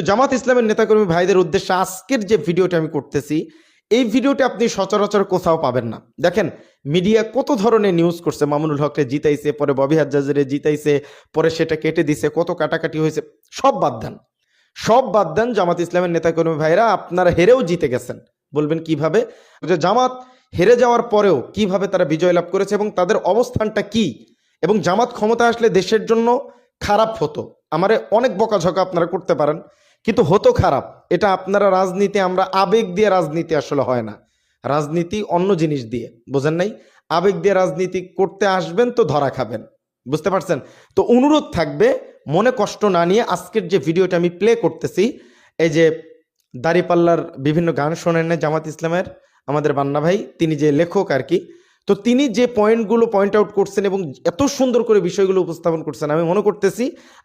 জামাত ইসলামের নেতাকর্মী ভাইদের উদ্দেশ্যে আজকের যে ভিডিওটা আমি করতেছি, এই ভিডিওটা আপনি সচরাচর কোথাও পাবেন না। দেখেন মিডিয়া কত ধরনের নিউজ করছে, মামুনুল হকরে জিতাইছে, পরে ববি হাজ্জাজরে জিতাইছে, পরে সেটা কেটে দিছে, কত কাটাকাটি হয়েছে। সব বাদ দেন, সব বাদ দেন। জামাত ইসলামের নেতাকর্মী ভাইরা আপনারা হেরেও জিতে গেছেন। বলবেন কিভাবে? যে জামাত হেরে যাওয়ার পরেও কিভাবে তারা বিজয় লাভ করেছে এবং তাদের অবস্থানটা কি, এবং জামাত ক্ষমতা আসলে দেশের জন্য খারাপ হতো। আমারে অনেক বকাঝকা আপনারা করতে পারেন, কিন্তু হতো খারাপ। এটা আপনারা রাজনীতি, আমরা আবেগ দিয়ে রাজনীতি আসলে হয় না, রাজনীতি অন্য জিনিস দিয়ে, বোঝেন নাই? আবেগ দিয়ে রাজনীতি করতে আসবেন তো ধরা খাবেন, বুঝতে পারছেন? তো অনুরোধ থাকবে, মনে কষ্ট না নিয়ে আজকের যে ভিডিওটা আমি প্লে করতেছি, এই যে দাড়িপাল্লার বিভিন্ন গান শোনেন না জামাত ইসলামের আমাদের বান্না ভাই, তিনি যে লেখক আর কি, তো তিনি যে পয়েন্টগুলো পয়েন্ট আউট করছেন এবং এত সুন্দর করে বিষয়গুলো উপস্থাপন করছেন, আমি মনে করতেছি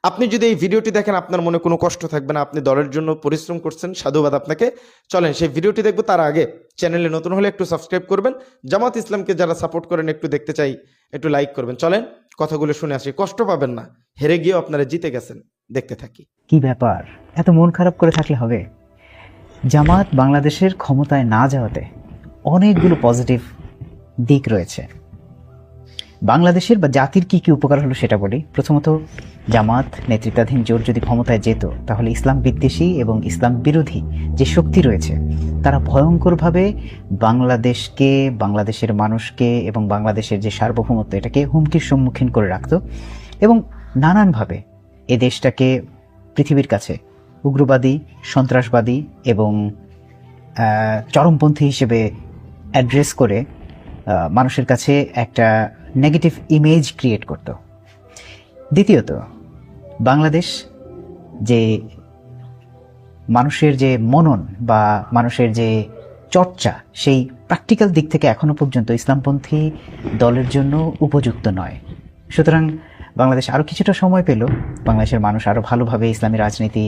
আপনি যদি এই ভিডিওটি দেখেন আপনার মনে কোনো কষ্ট থাকবে না। আপনি দলের জন্য পরিশ্রম করছেন, সাধুবাদ আপনাকে। চলেন সেই ভিডিওটি দেখবো। তার আগে চ্যানেলে নতুন হলে একটু সাবস্ক্রাইব করবেন, জামাত ইসলামকে যারা সাপোর্ট করেন একটু দেখতে চাই, একটু লাইক করবেন। চলেন কথাগুলো শুনে আসি, কষ্ট পাবেন না, হেরে গিয়েও আপনারা জিতে গেছেন। দেখতে থাকি। কি ব্যাপার, এত মন খারাপ করে থাকলে হবে? জামাত বাংলাদেশের ক্ষমতায় না যাওয়াতে অনেকগুলো পজিটিভ দিক রয়েছে। বাংলাদেশের বা জাতির কি কি উপকার হলো সেটা বলি। প্রথমত, জামাত নেতৃত্বাধীন জোট যদি ক্ষমতায় যেত তাহলে ইসলাম বিদ্বেষী এবং ইসলাম বিরোধী যে শক্তি রয়েছে তারা ভয়ঙ্করভাবে বাংলাদেশকে, বাংলাদেশের মানুষকে এবং বাংলাদেশের যে সার্বভৌমত্ব এটাকে হুমকির সম্মুখীন করে রাখত এবং নানানভাবে এ দেশটাকে পৃথিবীর কাছে উগ্রবাদী, সন্ত্রাসবাদী এবং চরমপন্থী হিসেবে অ্যাড্রেস করে মানুষের কাছে একটা নেগেটিভ ইমেজ ক্রিয়েট করত। দ্বিতীয়ত, বাংলাদেশ যে মানুষের যে মনন বা মানুষের যে চর্চা, সেই প্র্যাকটিক্যাল দিক থেকে এখনো পর্যন্ত ইসলামপন্থী দলের জন্য উপযুক্ত নয়। সুতরাং বাংলাদেশ আরও কিছুটা সময় পেল, বাংলাদেশের মানুষ আরও ভালোভাবে ইসলামী রাজনীতি,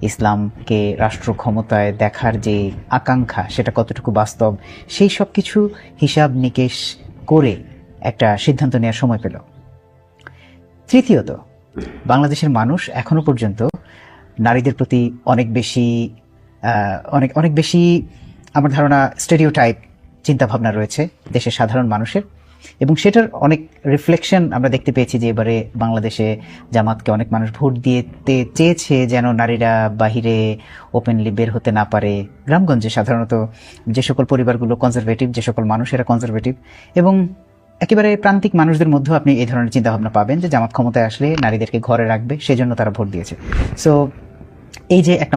ইসলামকে রাষ্ট্র ক্ষমতায় দেখার যে আকাঙ্ক্ষা সেটা কতটুকু বাস্তব, সেই সব কিছু হিসাব নিকেশ করে একটা সিদ্ধান্ত নেওয়ার সময় পেল। তৃতীয়ত, বাংলাদেশের মানুষ এখনো পর্যন্ত নারীদের প্রতি অনেক বেশি আমার ধারণা স্টেরিওটাইপ চিন্তাভাবনা রয়েছে দেশের সাধারণ মানুষের, এবং সেটার অনেক রিফ্লেকশন আমরা দেখতে পেয়েছি যে এবারে বাংলাদেশে জামাতকে অনেক মানুষ ভোট দিতে চেয়েছে যেন নারীরা বাহিরে ওপেনলি বের হতে না পারে। গ্রামগঞ্জে সাধারণত যে সকল পরিবারগুলো কনজারভেটিভ, যে সকল মানুষেরা কনজারভেটিভ এবং একেবারে প্রান্তিক মানুষদের মধ্যেও আপনি এই ধরনের চিন্তাভাবনা পাবেন যে জামাত ক্ষমতায় আসলে নারীদেরকে ঘরে রাখবে, সেজন্য তারা ভোট দিয়েছে। সো এই যে একটা